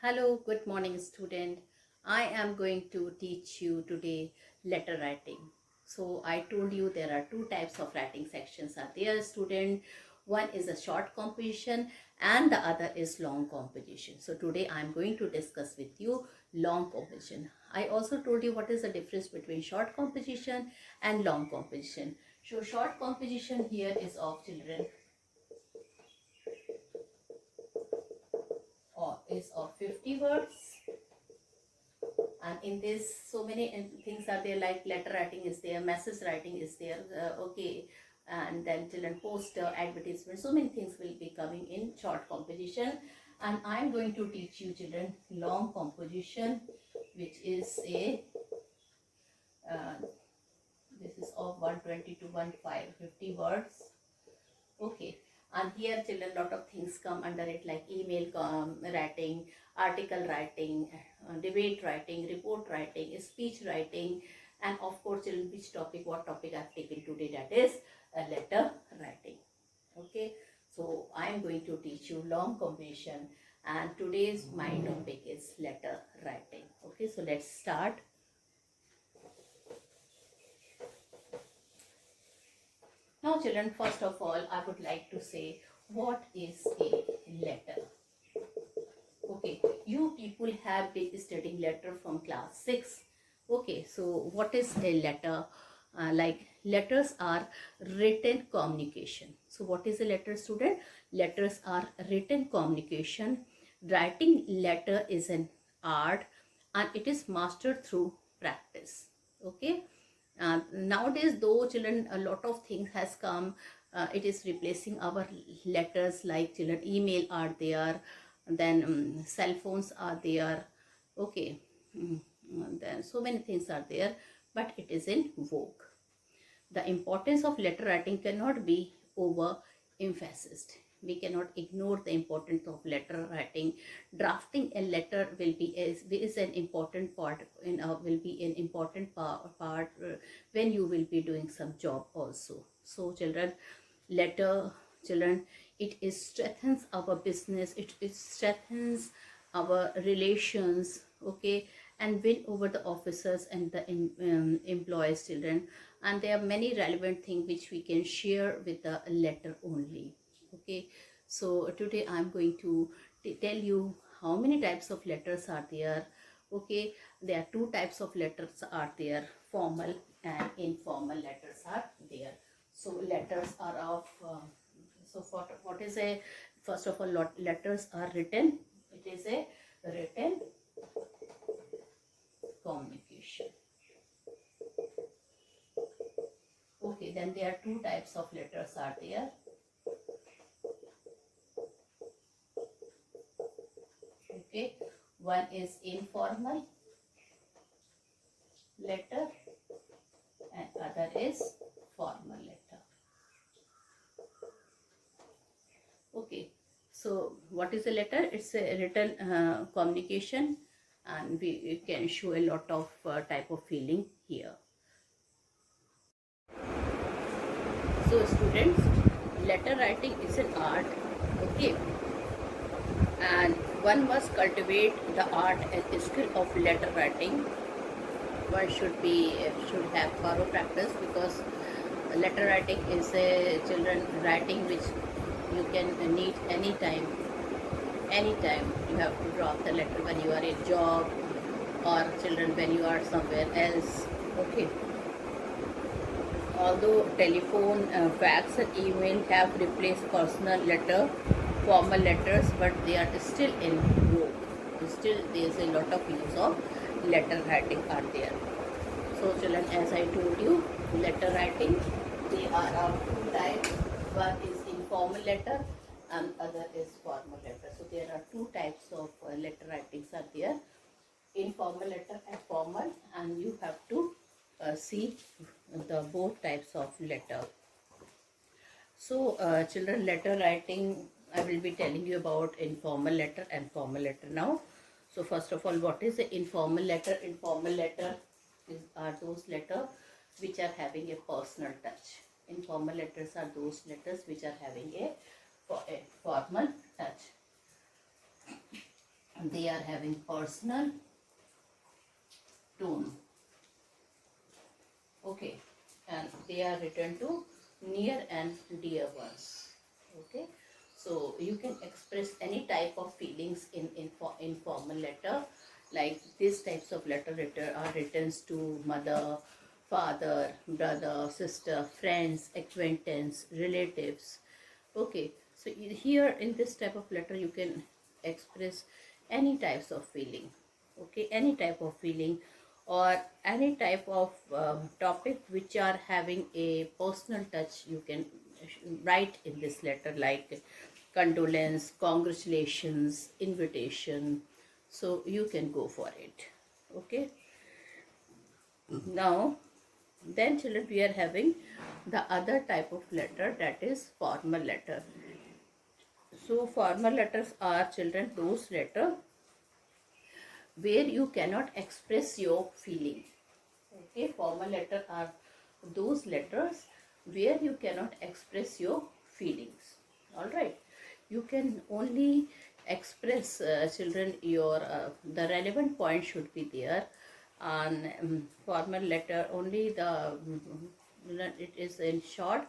Hello, good morning, student. I am going to teach you today letter writing. So I told you there are two types of writing sections are there, student. One is a short composition and the other is long composition. So today I am going to discuss with you long composition. I also told you what is the difference between short composition and long composition. So short composition here is of children or is of 50 words, and in this so many things are there, like letter writing is there, message writing is there, okay, and then children poster advertisement, so many things will be coming in short composition. And I'm going to teach you children long composition, which is a uh, this is of 120 to 150 words. Okay, and here children lot of things come under it, like email writing, article writing, debate writing, report writing, speech writing, and of course children which topic, what topic I've taken today, that is letter writing. Okay, so I am going to teach you long composition, and today's my topic is letter writing. Okay, so let's start. Now children, first of all I would like to say what is a letter. Okay, you people have been studying letter from class 6. Okay, so what is a letter? Like letters are written communication. So what is a letter, student? Letters are written communication. Writing letter is an art and it is mastered through practice. Okay, nowadays though children, a lot of things has come, it is replacing our letters, like children email are there, then cell phones are there. Okay, then so many things are there, but it is in vogue. The importance of letter writing cannot be over emphasized. We cannot ignore the importance of letter writing. Drafting a letter will be is an important part in will be an important part when you will be doing some job also. So children, letter, children, it strengthens our business, it strengthens our relations. Okay, and win over the officers and the employees, children. And there are many relevant things which we can share with the letter only. Okay, so today I'm going to tell you how many types of letters are there. Okay, there are two types of letters are there, formal and informal letters are there. So letters are of so for what is a, first of all, letters are written, it is a written communication. Okay, then there are two types of letters are there. Okay, one is informal letter and other is formal letter. Okay, so what is a letter? It's a written communication, and we can show a lot of type of feeling here. So students, letter writing is an art. Okay, and one must cultivate the art and skill of letter writing. One should have thorough practice, because letter writing is a children writing which you can need anytime. Anytime you have to drop the letter, when you are in job, or children when you are somewhere else. Okay, although telephone, fax and email have replaced personal letter, formal letters, but they are still in vogue. Still there is a lot of use of letter writing are there. So children, as I told you, letter writing, they are of two types. One is informal letter and other is formal letter. So there are two types of letter writings are there, informal letter and formal, and you have to see the both types of letter. So children, letter writing, I will be telling you about informal letter and formal letter now. So first of all, what is the informal letter? Informal letter are those letters which are having a personal touch. Informal letters are those letters which are having a formal touch. they are having personal tone. Okay, and they are written to near and dear ones. Okay, so you can express any type of feelings in informal letter, like these types of letter are written to mother, father, brother, sister, friends, acquaintance, relatives. Okay, so here in this type of letter you can express any types of feeling. Okay, any type of feeling or any type of topic which are having a personal touch, you can write in this letter, like condolence, congratulations, invitation. So you can go for it. Okay, now then children, we are having the other type of letter, that is formal letter. So formal letters are, children, those letter where you cannot express your feeling. Okay, formal letter are those letters where you cannot express your feelings. All right, you can only express, children, your the relevant point should be there. On formal letter, only the it is in short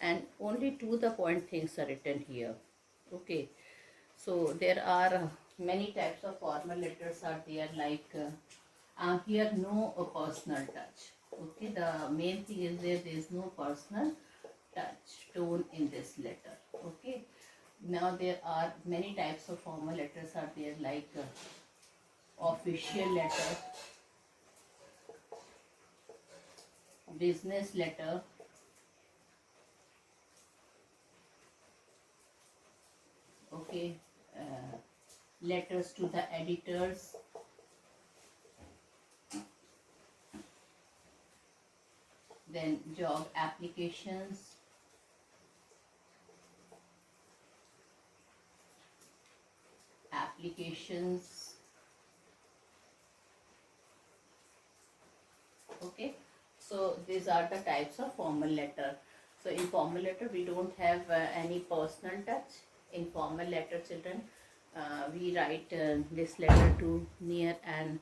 and only to the point things are written here. Okay, so there are many types of formal letters are there, like here no personal touch. Okay, the main thing is there is no personal touch tone in this letter. Okay, now there are many types of formal letters are there, like official letter, business letter, okay, letters to the editors, then job applications, applications. Okay, so these are the types of formal letter. So in formal letter we don't have any personal touch. In formal letter, children, we write this letter to near, and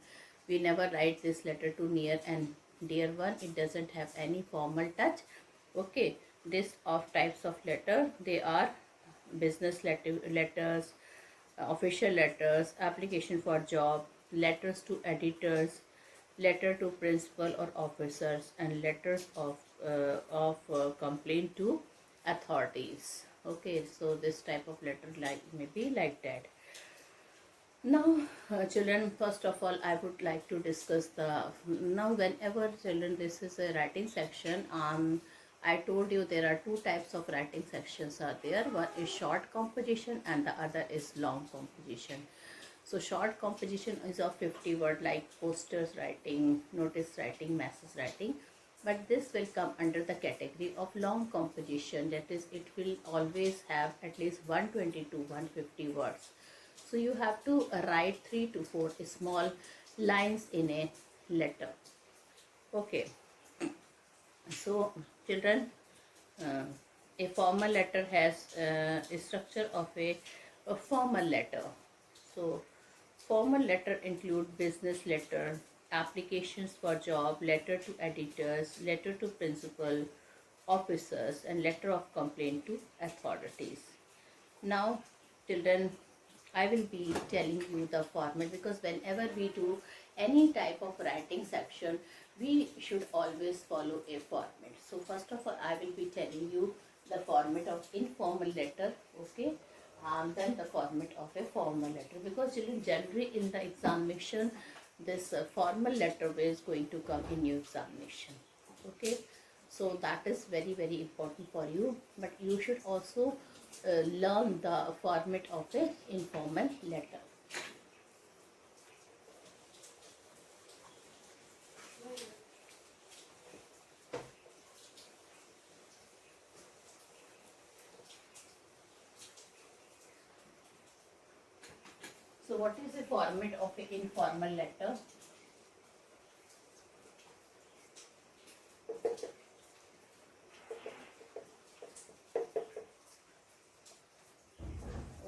we never write this letter to near and dear one. It doesn't have any formal touch. Okay, this of types of letter, they are business letters, official letters, application for job, letters to editors, letter to principal or officers, and letters of complaint to authorities. Okay, so this type of letter like maybe like that. Now, children, first of all, I would like to discuss the, now whenever children, this is a writing section. I told you there are two types of writing sections are there. One is short composition and the other is long composition. So short composition is of 50 word, like posters writing, notice writing, message writing. But this will come under the category of long composition. That is, it will always have at least 120 to 150 words. So you have to write 3 to 4 small lines in a letter. Okay. So children, uh, a formal letter has a structure of a formal letter. So formal letter include business letter, applications for job, letter to editors, letter to principal, officers, and letter of complaint to authorities. Now, children, I will be telling you the format, because whenever we do any type of writing section, we should always follow a format. So first of all, I will be telling you the format of informal letter, okay, and then the format of a formal letter, because children, generally in the examination, this formal letter is going to come in your examination, okay. So that is very very important for you, but you should also learn the format of a informal letter. So what is the format of an informal letter?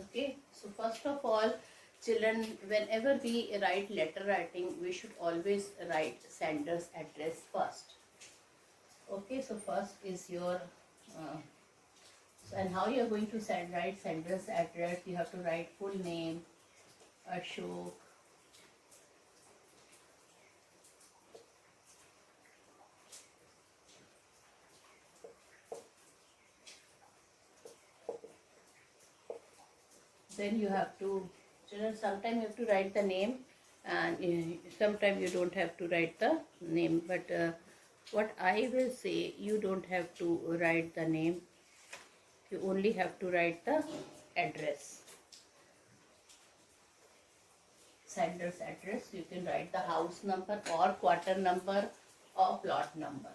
Okay, so first of all, children, whenever we write letter writing, we should always write sender's address first. Okay, so first is your uh, and how you are going to write sender's address. You have to write full name, Ashok, then you have to, children, sometimes you have to write the name, and sometimes you don't have to write the name, but what I will say, you don't have to write the name, you only have to write the address, sender's address. You can write the house number or quarter number or plot number.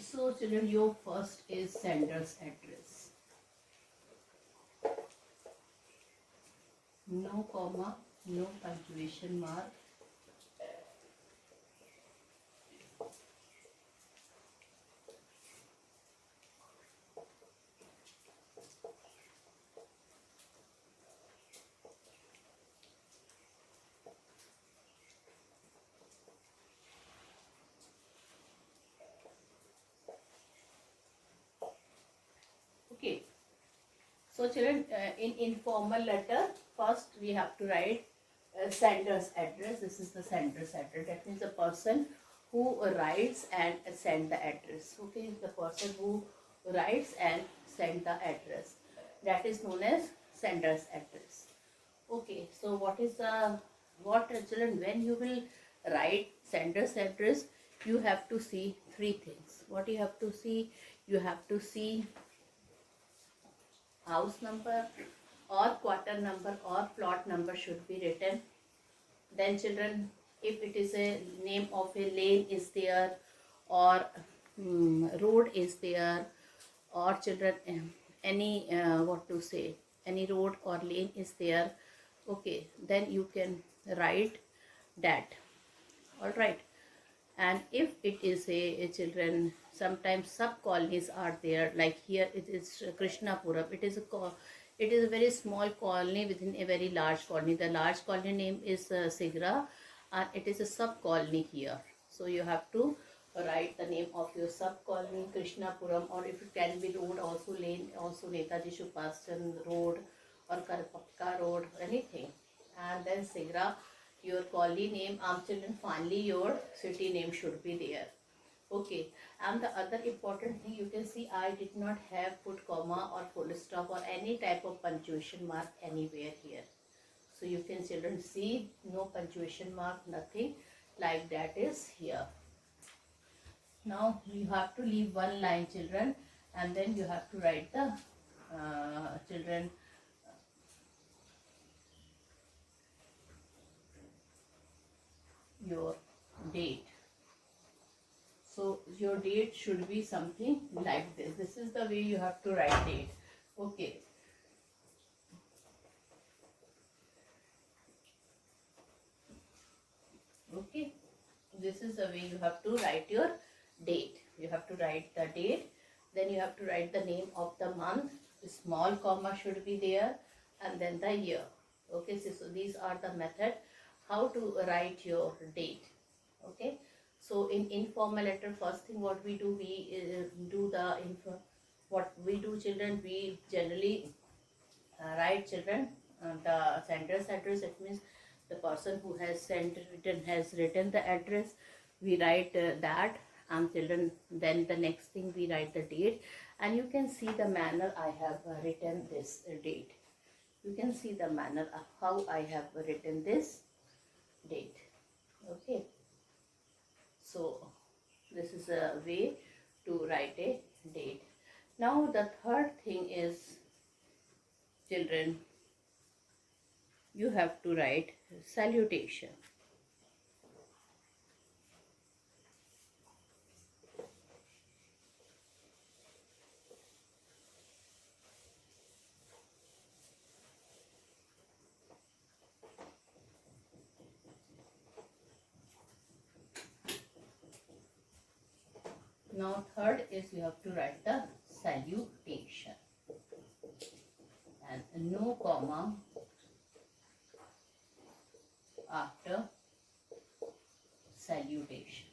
So children, your first is sender's address. No comma, no punctuation mark. Okay. So children, in informal letter, first we have to write sender's address. This is the sender's address. That means the person who writes and send the address. Okay, the person who writes and send the address. That is known as sender's address. Okay, so what children, when you will write sender's address, you have to see three things. What you have to see? You have to see house number or quarter number or plot number should be written. Then children, if it is a name of a lane is there, or road is there, or children, any what to say, any road or lane is there, okay, then you can write that. All right. And if it is a children, sometimes sub colonies are there, like here it is Krishnapuram. It is a very small colony within a very large colony. The large colony name is Sigra, and it is a sub colony here. So you have to write the name of your sub colony, Krishnapuram, or if it can be road also, lane also, Netaji Subhash Chandra Road or Karpakka Road, anything. And then Sigra, your colony name, children, finally your city name should be there. Okay, and the other important thing, you can see I did not have put comma or full stop or any type of punctuation mark anywhere here. So you can children see no punctuation mark, nothing like that is here. Now you have to leave one line, children, and then you have to write the children your date. So your date should be something like this. This is the way you have to write date. Okay. Okay. This is the way you have to write your date. You have to write the date. Then you have to write the name of the month. A small comma should be there, and then the year. Okay. So these are the method how to write your date. Okay. So in informal letter, first thing what we do, we do the what we do, children, we generally write, children, the sender's address. It means the person who has written the address. We write that, and children, then the next thing we write the date, and you can see the manner I have written this date. You can see the manner of how I have written this date. Okay. So this is a way to write a date. Now the third thing is, children, you have to write salutation. Now third is you have to write the salutation, and no comma after salutation.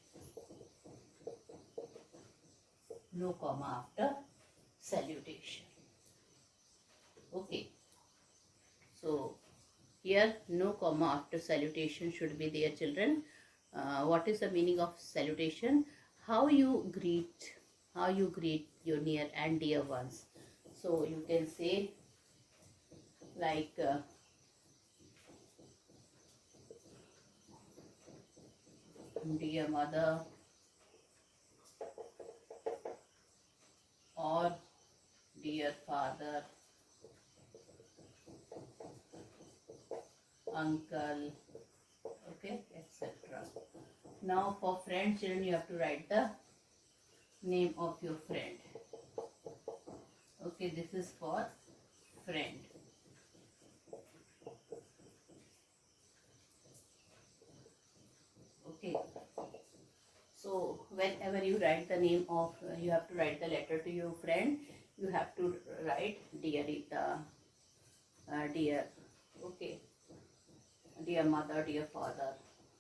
No comma after salutation. Okay. So here no comma after salutation should be there, children. What is the meaning of salutation? How you greet your near and dear ones. So you can say like dear mother, or dear father, uncle, okay, etc. Now for friend, children, you have to write the name of your friend. Okay, this is for friend. Okay, so whenever you write the name of, you have to write the letter to your friend, you have to write dear Rita, dear, okay, dear mother, dear father,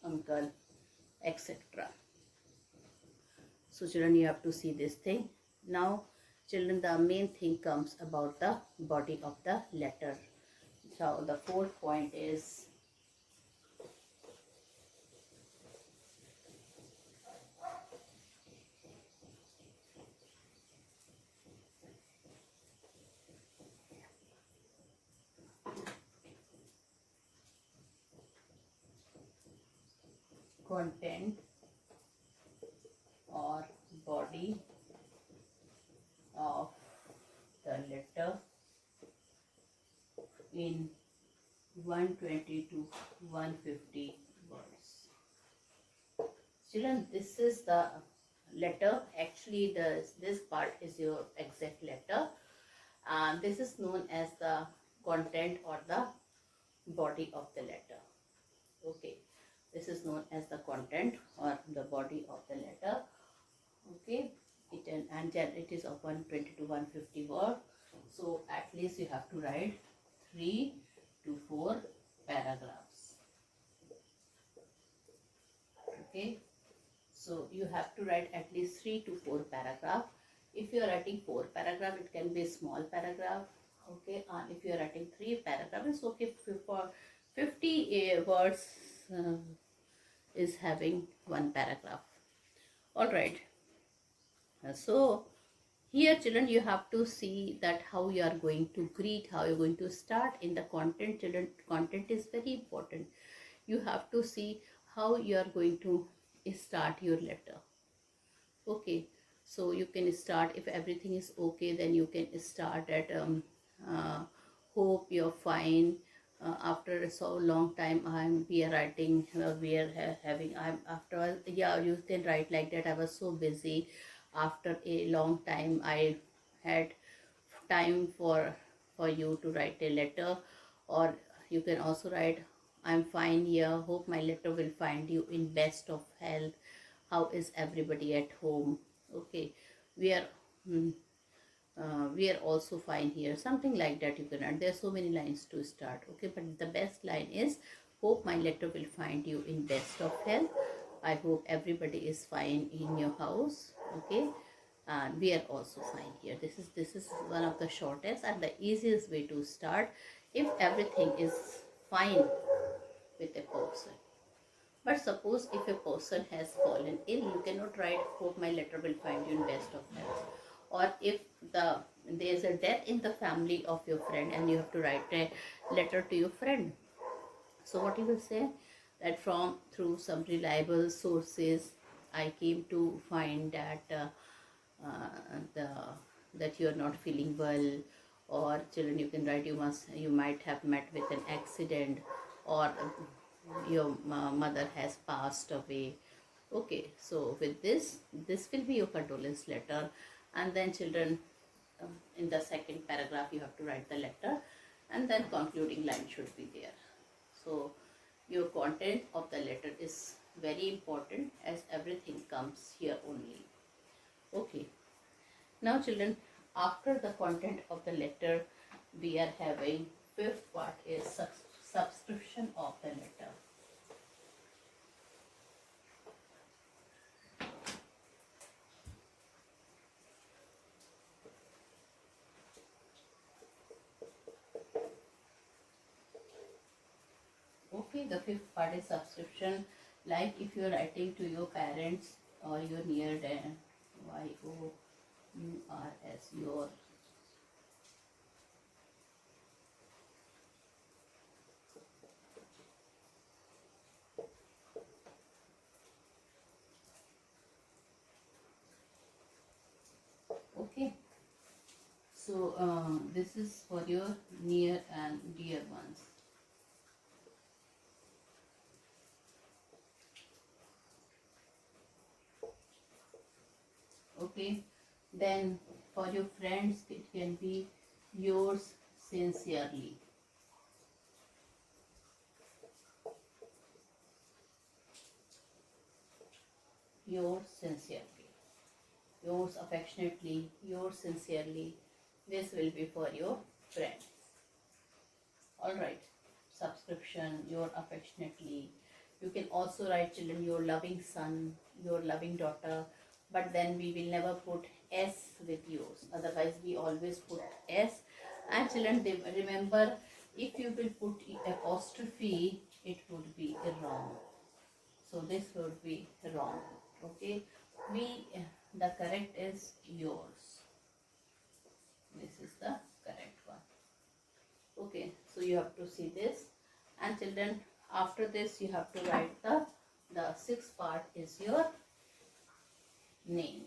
uncle, etc. So children, you have to see this thing. Now children, the main thing comes about the body of the letter. So the fourth point is content or body of the letter in 120 to 150 words. Children, this is the letter. Actually, this part is your exact letter. And this is known as the content or the body of the letter. Okay, this is known as the content or the body of the letter. Okay, it is of 120 to 150 word. So at least you have to write 3 to 4 paragraphs. Okay, so you have to write at least 3 to 4 paragraph. If you are writing 4 paragraph, it can be a small paragraph. Okay, and if you are writing 3 paragraph, it's okay. For 50 words is having 1 paragraph. All right. So here children, you have to see that how you are going to greet, how you are going to start in the content. Children, content is very important. You have to see how you are going to start your letter. Okay, so you can start, if everything is okay, then you can start at hope you're fine. After so long time we are writing, we are having, I'm after, yeah, you can write like that. I was so busy. After a long time I had time for you to write a letter. Or you can also write, I'm fine here, hope my letter will find you in best of health. How is everybody at home? Okay, we are we are also fine here, something like that you can add. There are so many lines to start. Okay, but the best line is, hope my letter will find you in best of health. I hope everybody is fine in your house. Okay, and we are also fine here. This is one of the shortest and the easiest way to start if everything is fine with a person. But suppose if a person has fallen ill, you cannot write, hope my letter will find you in best of health. Or if there is a death in the family of your friend and you have to write a letter to your friend. So what you will say, that from through some reliable sources, I came to find that the that you are not feeling well, or children, you can write you might have met with an accident, or your mother has passed away. Okay, so with this will be your condolence letter. And then children, in the second paragraph you have to write the letter, and then concluding line should be there. So your content of the letter is very important, as everything comes here only. Okay, now children, after the content of the letter, we are having fifth part is subscription of the letter. Okay, the fifth part is subscription. Like if you are writing to your parents or your near YOURS, your. Okay, so this is for your near and dear ones. Okay, then for your friends it can be yours sincerely. Yours sincerely, yours affectionately, yours sincerely. This will be for your friends. All right, subscription, your affectionately. You can also write children your loving son, your loving daughter, but then we will never put S with yours. Otherwise, we always put S. And children, remember, if you will put apostrophe, it would be wrong. So this would be wrong. Okay, the correct is yours. This is the correct one. Okay, so you have to see this. And children, after this you have to write the sixth part is your name.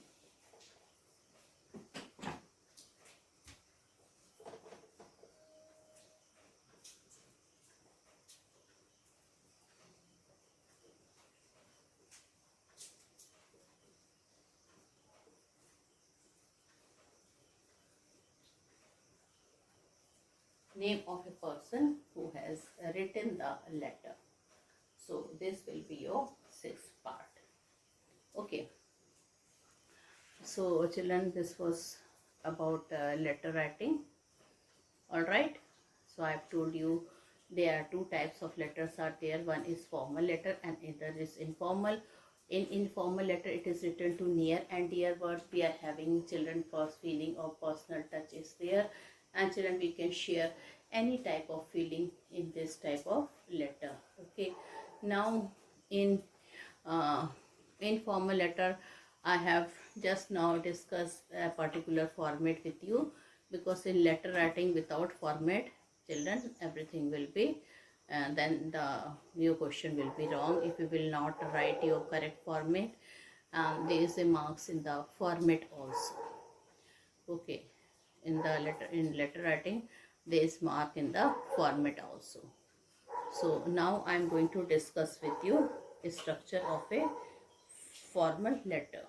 Name of a person who has written the letter. So this will be your sixth part. Okay, so children, this was about letter writing. All right, so I have told you there are two types of letters are there. One is formal letter and other is informal. In informal letter, it is written to near and dear words. We are having children first feeling or personal touch is there, and children, we can share any type of feeling in this type of letter. Okay, now in informal letter, I have just now discussed a particular format with you, because in letter writing without format, children, everything will be then your question will be wrong if you will not write your correct format. There is a marks in the format also. Okay, in letter writing there is mark in the format also. So now I am going to discuss with you a structure of a formal letter.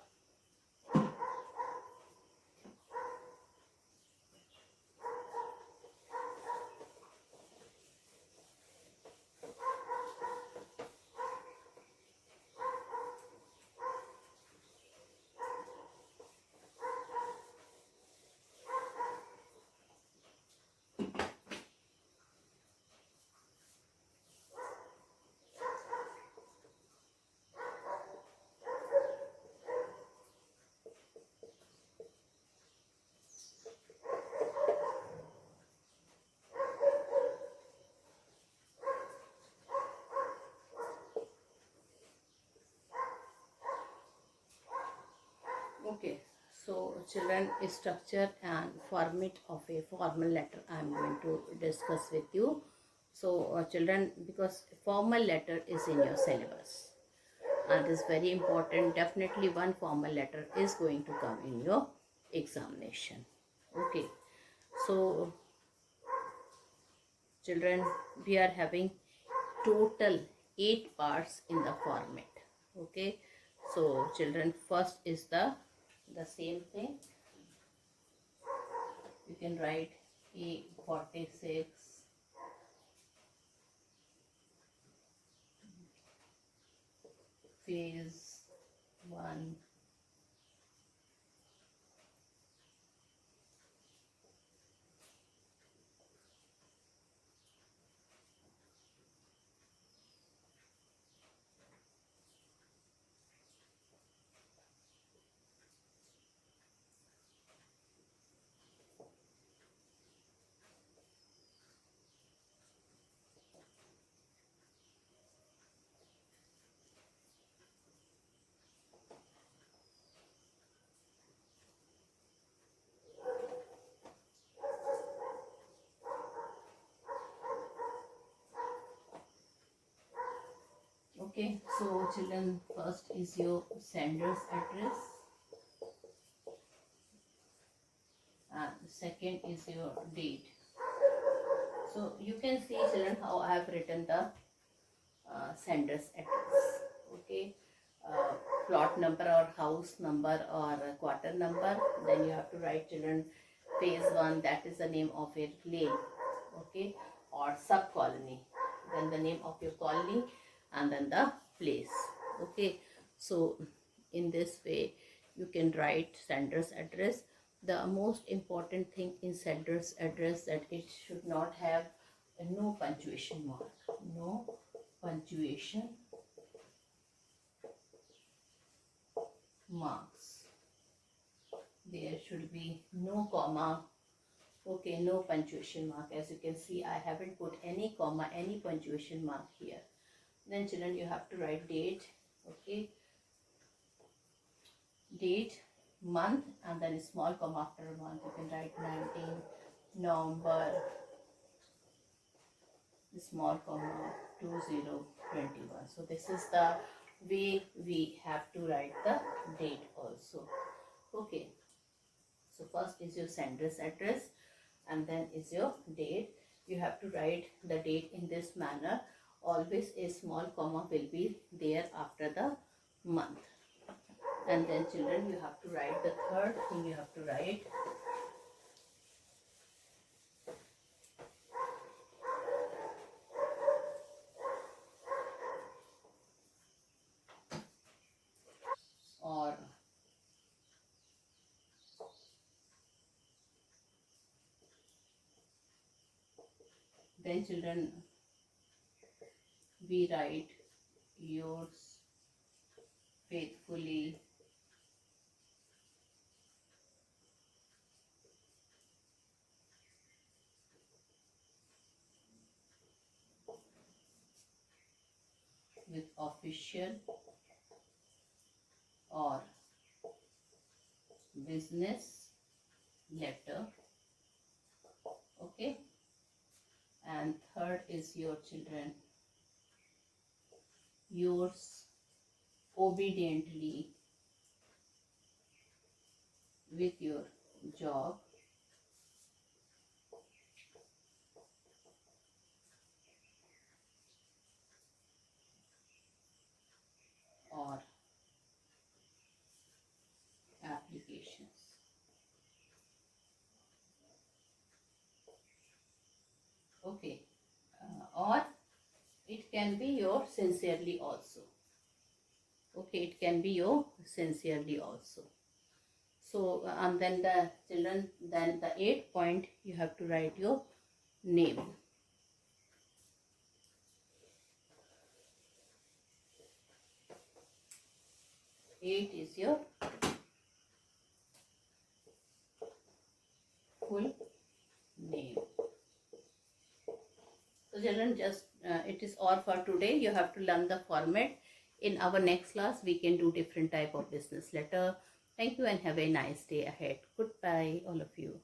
Okay, so children, structure and format of a formal letter I am going to discuss with you. So children, because formal letter is in your syllabus and is very important, definitely one formal letter is going to come in your examination. Okay, so children, we are having total 8 parts in the format. Okay, so children, first is the same thing. You can write E46, phase 1, okay. So children, first is your sender's address, and second is your date. So you can see, children, how I have written the sender's address. Okay, uh, plot number or house number or quarter number. Then you have to write, children, phase 1, that is the name of your lane. Okay, or sub colony. Then the name of your colony, and then the place. Okay, so in this way you can write sender's address. The most important thing in sender's address, that it should not have no punctuation mark. No punctuation marks. There should be no comma. Okay, no punctuation mark. As you can see, I haven't put any comma, any punctuation mark here. Then children, you have to write date. Okay, date, month, and then a small comma after a month. You can write 19 November, small comma 2021. So this is the way we have to write the date also. Okay, so first is your sender's address, and then is your date. You have to write the date in this manner. Always a small comma will be there after the month. And then children, you have to write the third thing. You have to write or then children, we write yours faithfully, with official or business letter. Okay, and third is your children, yours obediently, with your job or applications. Okay, or it can be your sincerely also. Okay, it can be your sincerely also. So and then the children, then the 8th point, you have to write your name. 8 is your full name. So children, just it is all for today. You have to learn the format. In our next class, we can do different type of business letter. Thank you and have a nice day ahead. Goodbye, all of you.